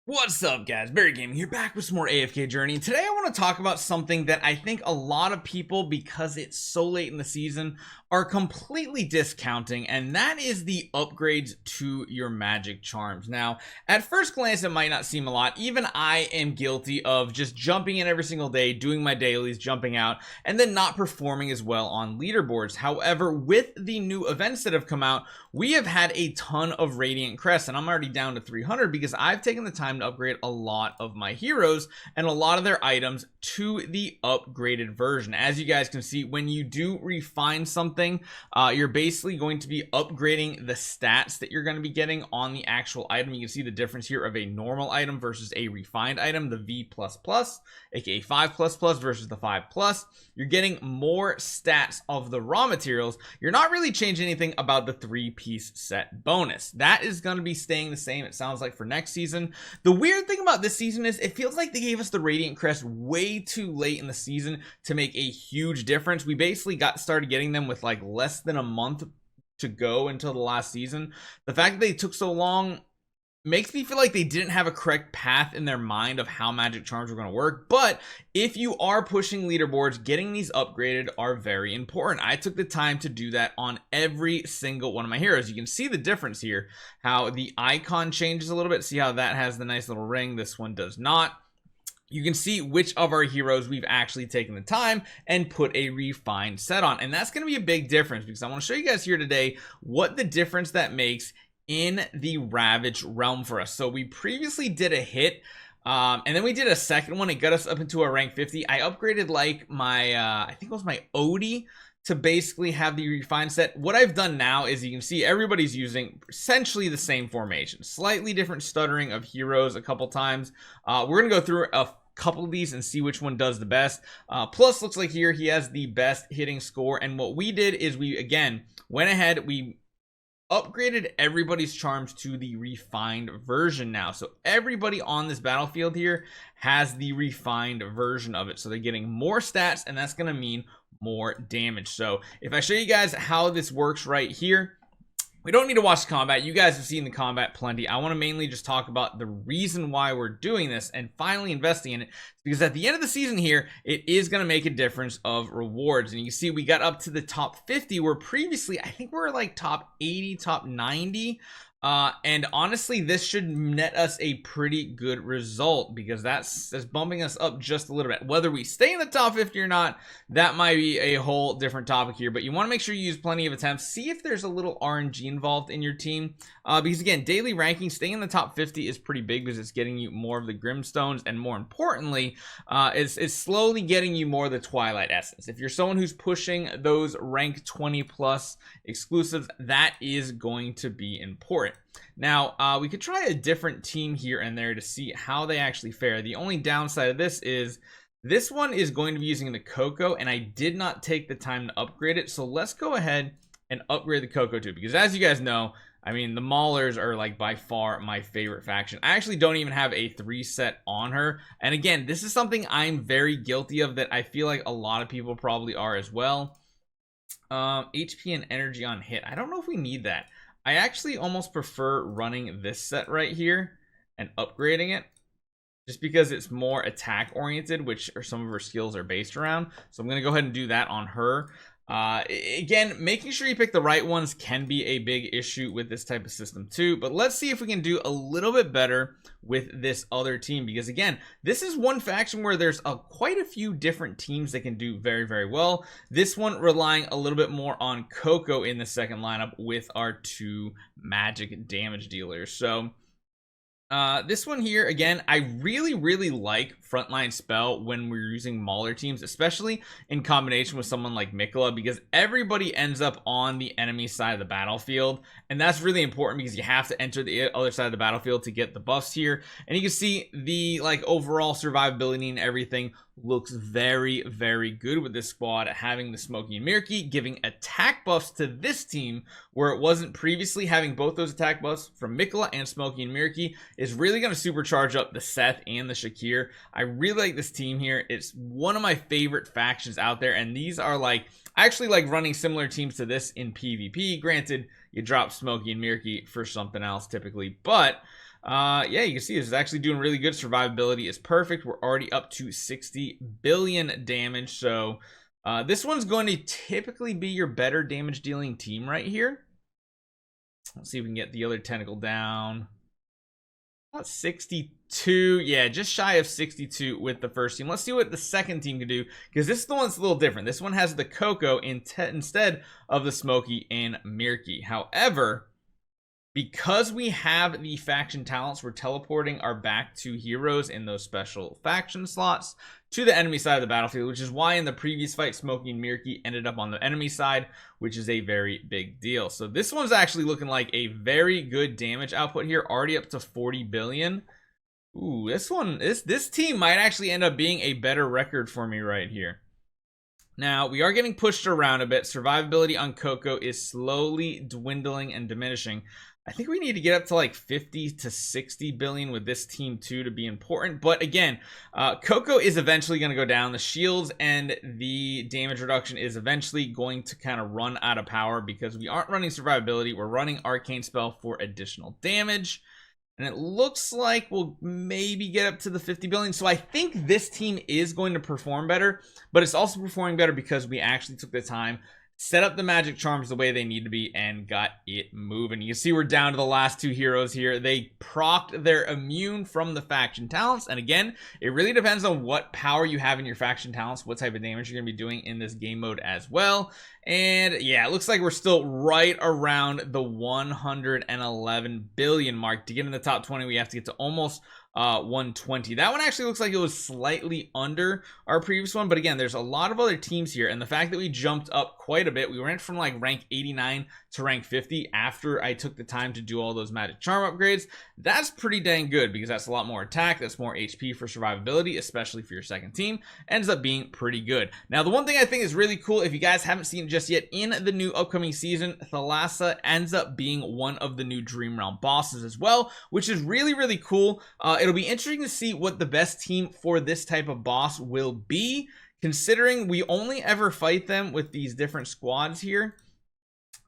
What's up, guys? Barry Gaming here, back with some more AFK Journey. And today I want to talk about something that I think a lot of people, because it's so late in the season, are completely discounting, and that is the upgrades to your magic charms. Now, at first glance, it might not seem a lot. Even I am guilty of just jumping in every single day, doing my dailies, jumping out, and then not performing as well on leaderboards. However, with the new events that have come out, we have had a ton of Radiant Crests, and I'm already down to 300 because I've taken the time to upgrade a lot of my heroes and a lot of their items to the upgraded version. As you guys can see, when you do refine something, you're basically going to be upgrading the stats that you're going to be getting on the actual item. You can see the difference here of a normal item versus a refined item, the V++, aka 5++ versus the 5+. You're getting more stats of the raw materials. You're not really changing anything about the 3-piece set bonus. That is going to be staying the same, it sounds like, for next season. The weird thing about this season is it feels like they gave us the Radiant Crest way too late in the season to make a huge difference. We basically started getting them with like less than a month to go until the last season. The fact that they took so long makes me feel like they didn't have a correct path in their mind of how magic charms were going to work. But if you are pushing leaderboards, getting these upgraded are very important. I took the time to do that on every single one of my heroes. You can see the difference here, how the icon changes a little bit. See how that has the nice little ring, this one does not. You can see which of our heroes we've actually taken the time and put a refined set on, and that's going to be a big difference because I want to show you guys here today what the difference that makes in the Ravage realm for us. So we previously did a hit, and then we did a second one. It got us up into a rank 50. I upgraded like my I think it was my Odie to basically have the refined set. What I've done now is you can see everybody's using essentially the same formation, slightly different stuttering of heroes a couple times. We're gonna go through a couple of these and see which one does the best. Plus looks like here he has the best hitting score, and what we did is we again went ahead, we upgraded everybody's charms to the refined version now. So everybody on this battlefield here has the refined version of it, so they're getting more stats, and that's going to mean more damage. So if I show you guys how this works right here, we don't need to watch the combat. You guys have seen the combat plenty. I want to mainly just talk about the reason why we're doing this and finally investing in it, because at the end of the season here, it is going to make a difference of rewards. And you can see we got up to the top 50, where previously I think we were like top 80, top 90. And honestly, this should net us a pretty good result, because that's bumping us up just a little bit. Whether we stay in the top 50 or not, that might be a whole different topic here, but you want to make sure you use plenty of attempts. See if there's a little RNG involved in your team, because again, daily ranking, staying in the top 50 is pretty big because it's getting you more of the Grimstones, and more importantly, it's slowly getting you more of the Twilight Essence. If you're someone who's pushing those rank 20 plus exclusives, that is going to be important. Now, we could try a different team here and there to see how they actually fare. The only downside of this is this one is going to be using the Coco, and I did not take the time to upgrade it. So let's go ahead and upgrade the Coco too, because as you guys know, I mean, the Maulers are like by far my favorite faction. I actually don't even have a 3 set on her. And again, this is something I'm very guilty of that I feel like a lot of people probably are as well. HP and energy on hit. I don't know if we need that. I actually almost prefer running this set right here and upgrading it, just because it's more attack oriented, which are some of her skills are based around. So I'm going to go ahead and do that on her. Again, making sure you pick the right ones can be a big issue with this type of system too, but let's see if we can do a little bit better with this other team, because again, this is one faction where there's quite a few different teams that can do very, very well. This one relying a little bit more on Coco in the second lineup with our 2 magic damage dealers. So this one here, again, I really like frontline spell when we're using Mauler teams, especially in combination with someone like Mikola, because everybody ends up on the enemy side of the battlefield, and that's really important because you have to enter the other side of the battlefield to get the buffs here. And you can see the like overall survivability and everything looks very, very good with this squad, having the Smokey and Mirky, giving attack buffs to this team where it wasn't previously. Having both those attack buffs from Mikola and Smokey and Mirky is really going to supercharge up the Seth and the Shakir. I really like this team here. It's one of my favorite factions out there, and these are like, I actually like running similar teams to this in PvP. Granted, you drop Smokey and Mirky for something else typically, but Yeah, you can see this is actually doing really good. Survivability is perfect. We're already up to 60 billion damage. So this one's going to typically be your better damage dealing team right here. Let's see if we can get the other tentacle down. About 62. Yeah, just shy of 62 with the first team. Let's see what the second team can do, because this is the one that's a little different. This one has the Coco instead of the Smokey and Mirky. However, because we have the faction talents, we're teleporting our back two heroes in those special faction slots to the enemy side of the battlefield, which is why in the previous fight, Smokey and Mirky ended up on the enemy side, which is a very big deal. So this one's actually looking like a very good damage output here, already up to 40 billion. Ooh, this team might actually end up being a better record for me right here. Now, we are getting pushed around a bit. Survivability on Coco is slowly dwindling and diminishing. I think we need to get up to like 50 to 60 billion with this team too to be important. But again, Coco is eventually going to go down. The shields and the damage reduction is eventually going to kind of run out of power because we aren't running survivability. We're running arcane spell for additional damage. And it looks like we'll maybe get up to the 50 billion. So I think this team is going to perform better, but it's also performing better because we actually took the time, set up the magic charms the way they need to be, and got it moving. You can see we're down to the last two heroes here. They procced their immune from the faction talents. And again, it really depends on what power you have in your faction talents, what type of damage you're going to be doing in this game mode as well. And yeah, it looks like we're still right around the 111 billion mark. To get in the top 20, we have to get to almost 120. That one actually looks like it was slightly under our previous one, but again, there's a lot of other teams here, and the fact that we jumped up quite a bit, we went from like rank 89 to rank 50 after I took the time to do all those magic charm upgrades. That's pretty dang good because that's a lot more attack, that's more HP for survivability, especially for your second team. Ends up being pretty good. Now, the one thing I think is really cool, if you guys haven't seen it just yet, in the new upcoming season, Thalassa ends up being one of the new Dream Realm bosses as well, which is really, really cool. It'll be interesting to see what the best team for this type of boss will be, considering we only ever fight them with these different squads here.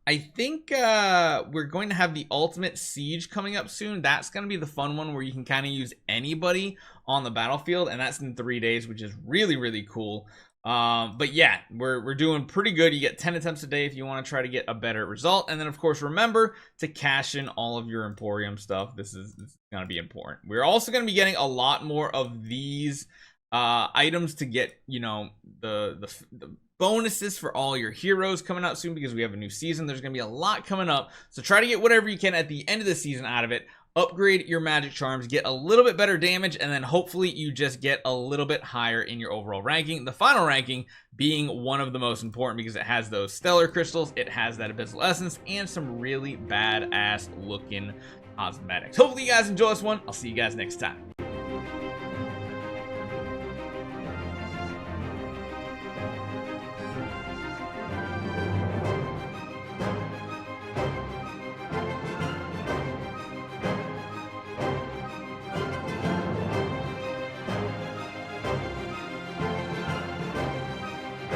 I think we're going to have the ultimate siege coming up soon. That's going to be the fun one where you can kind of use anybody on the battlefield, and that's in 3 days, which is really, really cool. But yeah, we're doing pretty good. You get 10 attempts a day if you want to try to get a better result. And then of course, remember to cash in all of your Emporium stuff. This is going to be important. We're also going to be getting a lot more of these items to get, you know, the bonuses for all your heroes coming out soon, because we have a new season. There's going to be a lot coming up. So try to get whatever you can at the end of the season out of it. Upgrade your magic charms, get a little bit better damage, and then hopefully you just get a little bit higher in your overall ranking. The final ranking being one of the most important because it has those stellar crystals, it has that abyssal essence, and some really badass looking cosmetics. Hopefully you guys enjoy this one. I'll see you guys next time.